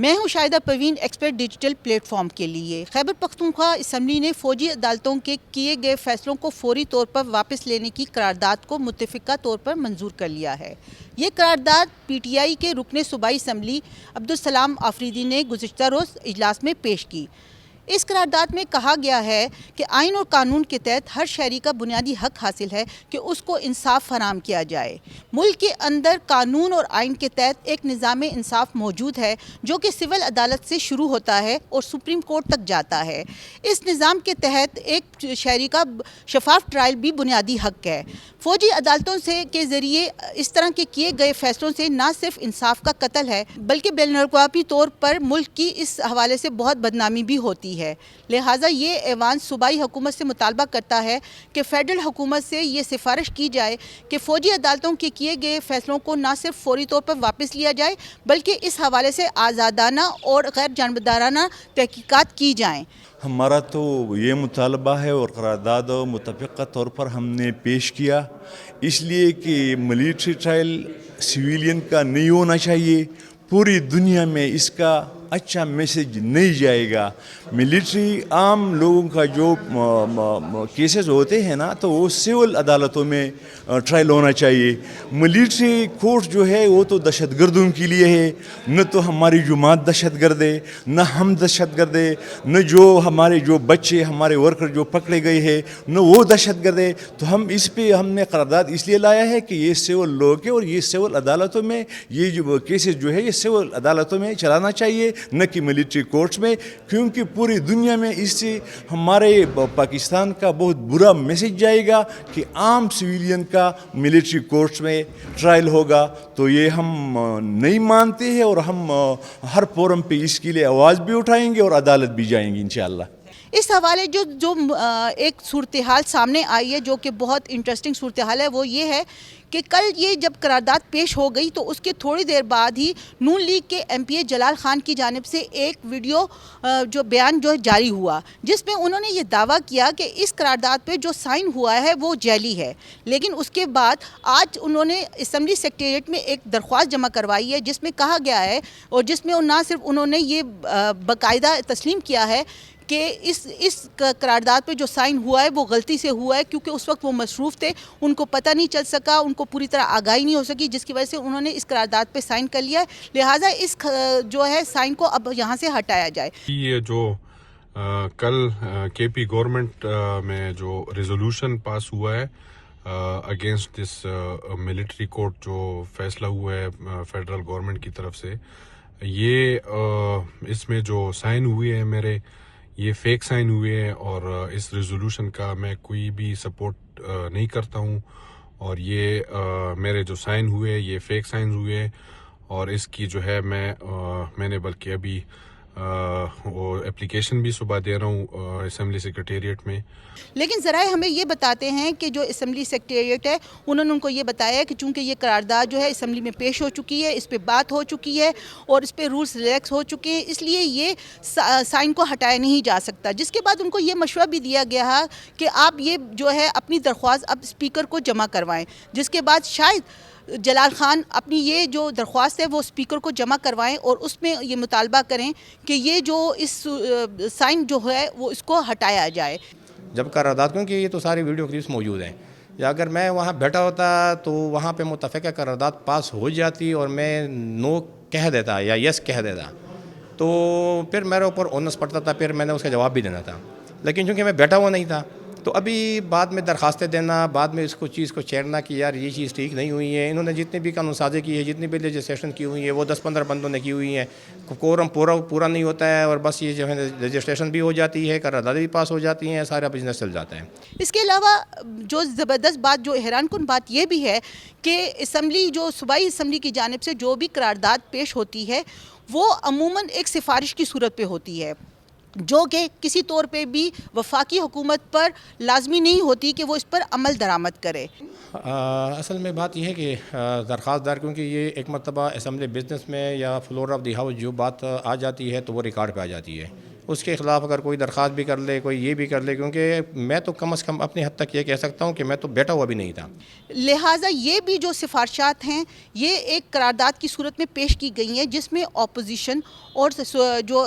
میں ہوں Shahida Parveen expert digital platform کے لیے۔ خیبر پختونخوا اسمبلی نے فوجی عدالتوں کے کیے گئے فیصلوں کو فوری طور پر واپس لینے کی قرارداد کو متفقہ طور پر منظور کر لیا ہے۔ یہ قرارداد پی ٹی آئی کے رکن صوبائی اسمبلی عبدالسلام آفریدی نے گزشتہ روز اجلاس میں پیش کی۔ اس قرارداد میں کہا گیا ہے کہ آئین اور قانون کے تحت ہر شہری کا بنیادی حق حاصل ہے کہ اس کو انصاف فراہم کیا جائے۔ ملک کے اندر قانون اور آئین کے تحت ایک نظام انصاف موجود ہے جو کہ سول عدالت سے شروع ہوتا ہے اور سپریم کورٹ تک جاتا ہے۔ اس نظام کے تحت ایک شہری کا شفاف ٹرائل بھی بنیادی حق ہے۔ فوجی عدالتوں کے ذریعے اس طرح کے کیے گئے فیصلوں سے نہ صرف انصاف کا قتل ہے بلکہ بین الاقوامی طور پر ملک کی اس حوالے سے بہت بدنامی بھی ہوتی ہے۔ لہٰذا یہ ایوان صوبائی حکومت سے مطالبہ کرتا ہے کہ فیڈرل حکومت سے یہ سفارش کی جائے کہ فوجی عدالتوں کے کیے گئے فیصلوں کو نہ صرف فوری طور پر واپس لیا جائے بلکہ اس حوالے سے آزادانہ اور غیر جانبدارانہ تحقیقات کی جائیں۔ ہمارا تو یہ مطالبہ ہے اور قرارداد متفقہ طور پر ہم نے پیش کیا، اس لیے کہ ملٹری ٹرائل سویلین کا نہیں ہونا چاہیے۔ پوری دنیا میں اس کا اچھا میسج نہیں جائے گا۔ ملٹری عام لوگوں کا جو کیسز ہوتے ہیں نا تو وہ سول عدالتوں میں ٹرائل ہونا چاہیے۔ ملٹری کورٹ جو ہے وہ تو دہشت گردوں کے لیے ہے، نہ تو ہماری جماعت دہشت گرد ہے، نہ ہم دہشت گرد ہے، نہ جو ہمارے جو بچے ہمارے ورکر جو پکڑے گئے ہیں نہ وہ دہشت گرد ہے۔ تو ہم نے قرارداد اس لیے لایا ہے کہ یہ سول لوگ ہے اور یہ سول عدالتوں میں یہ جو کیسز جو ہے یہ سول عدالتوں میں چلانا چاہیے نہ کہ ملٹری کورٹس میں، کیونکہ پوری دنیا میں اس سے ہمارے پاکستان کا بہت برا میسج جائے گا کہ عام سویلین کا ملٹری کورٹس میں ٹرائل ہوگا۔ تو یہ ہم نہیں مانتے ہیں اور ہم ہر فورم پہ اس کے لیے آواز بھی اٹھائیں گے اور عدالت بھی جائیں گے انشاءاللہ۔ اس حوالے جو ایک صورتحال سامنے آئی ہے جو کہ بہت انٹرسٹنگ صورتحال ہے وہ یہ ہے کہ کل یہ جب قرارداد پیش ہو گئی تو اس کے تھوڑی دیر بعد ہی نون لیگ کے ایم پی اے جلال خان کی جانب سے ایک ویڈیو جو بیان جو جاری ہوا جس میں انہوں نے یہ دعویٰ کیا کہ اس قرارداد پہ جو سائن ہوا ہے وہ جعلی ہے۔ لیکن اس کے بعد آج انہوں نے اسمبلی سیکریٹریٹ میں ایک درخواست جمع کروائی ہے جس میں کہا گیا ہے اور جس میں نہ صرف انہوں نے یہ باقاعدہ تسلیم کیا ہے کہ اس قرارداد پہ جو سائن ہوا ہے وہ غلطی سے ہوا ہے کیونکہ اس وقت وہ مصروف تھے، ان کو پتہ نہیں چل سکا، ان کو پوری طرح آگاہی نہیں ہو سکی جس کی وجہ سے انہوں نے اس قرارداد پہ سائن کر لیا ہے، لہٰذا اس جو ہے سائن کو اب یہاں سے ہٹایا جائے۔ یہ جو کل کے پی گورنمنٹ میں جو ریزولوشن پاس ہوا ہے اگینسٹ دس ملٹری کورٹ جو فیصلہ ہوا ہے فیڈرل گورنمنٹ کی طرف سے، یہ اس میں جو سائن ہوئے ہیں میرے یہ فیک سائن ہوئے ہیں اور اس ریزولوشن کا میں کوئی بھی سپورٹ نہیں کرتا ہوں اور یہ میرے جو سائن ہوئے یہ فیک سائنز ہوئے ہیں اور اس کی جو ہے میں نے بلکہ ابھی وہ اپلیکیشن بھی صبح دے رہا ہوں اسمبلی سیکریٹریٹ میں۔ لیکن ذرائع ہمیں یہ بتاتے ہیں کہ جو اسمبلی سیکریٹریٹ ہے انہوں نے ان کو یہ بتایا ہے کہ چونکہ یہ قرارداد جو ہے اسمبلی میں پیش ہو چکی ہے، اس پہ بات ہو چکی ہے اور اس پہ رولز ریلیکس ہو چکے ہیں، اس لیے یہ سائن کو ہٹایا نہیں جا سکتا، جس کے بعد ان کو یہ مشورہ بھی دیا گیا ہے کہ آپ یہ جو ہے اپنی درخواست اب اسپیکر کو جمع کروائیں، جس کے بعد شاید جلال خان اپنی یہ جو درخواست ہے وہ اسپیکر کو جمع کروائیں اور اس میں یہ مطالبہ کریں کہ یہ جو اس سائن جو ہے وہ اس کو ہٹایا جائے۔ جب قرارداد کیونکہ یہ تو ساری ویڈیو کلپس موجود ہیں، یا اگر میں وہاں بیٹھا ہوتا تو وہاں پہ متفقہ قرارداد پاس ہو جاتی اور میں نو کہہ دیتا یا یس کہہ دیتا تو پھر میرے اوپر اونس پڑتا تھا، پھر میں نے اس کا جواب بھی دینا تھا، لیکن چونکہ میں بیٹھا ہوا نہیں تھا تو ابھی بعد میں درخواستیں دینا، بعد میں اس کو چیز کو چھیڑنا کہ یار یہ چیز ٹھیک نہیں ہوئی ہے۔ انہوں نے جتنی بھی قانون سازی کی ہے، جتنی بھی لیجسلیشن کی ہوئی ہے وہ 10-15 بندوں نے کی ہوئی ہیں، کورم پورا نہیں ہوتا ہے اور بس یہ جو ہے لیجسلیشن بھی ہو جاتی ہے، قرارداد بھی پاس ہو جاتی ہیں، سارا بزنس چل جاتا ہے۔ اس کے علاوہ جو زبردست بات جو حیران کن بات یہ بھی ہے کہ اسمبلی جو صوبائی اسمبلی کی جانب سے جو بھی قرارداد پیش ہوتی ہے وہ عموماً ایک سفارش کی صورت پہ ہوتی ہے جو کہ کسی طور پہ بھی وفاقی حکومت پر لازمی نہیں ہوتی کہ وہ اس پر عمل درآمد کرے۔ اصل میں بات یہ ہے کہ درخواست دار کیونکہ یہ ایک مرتبہ اسمبلی بزنس میں یا فلور آف دی ہاؤس جو بات آ جاتی ہے تو وہ ریکارڈ پہ آ جاتی ہے اس کے خلاف اگر کوئی درخواست بھی کر لے، کوئی یہ بھی کر لے، کیونکہ میں تو کم از کم اپنی حد تک یہ کہہ سکتا ہوں کہ میں تو بیٹھا ہوا بھی نہیں تھا. لہٰذا یہ بھی جو سفارشات ہیں یہ ایک قرارداد کی صورت میں پیش کی گئی ہیں جس میں اپوزیشن اور جو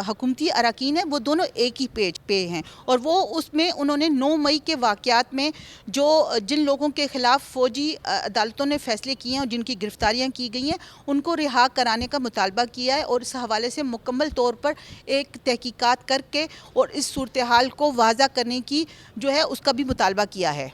حکومتی اراکین ہیں وہ دونوں ایک ہی پیج پہ ہیں، اور وہ اس میں انہوں نے 9 مئی کے واقعات میں جن لوگوں کے خلاف فوجی عدالتوں نے فیصلے کیے ہیں اور جن کی گرفتاریاں کی گئی ہیں ان کو رہا کرانے کا مطالبہ کیا ہے، اور اس حوالے سے مکمل طور پر ایک تحقیقات کر کے اور اس صورتحال کو واضح کرنے کی جو ہے اس کا بھی مطالبہ کیا ہے.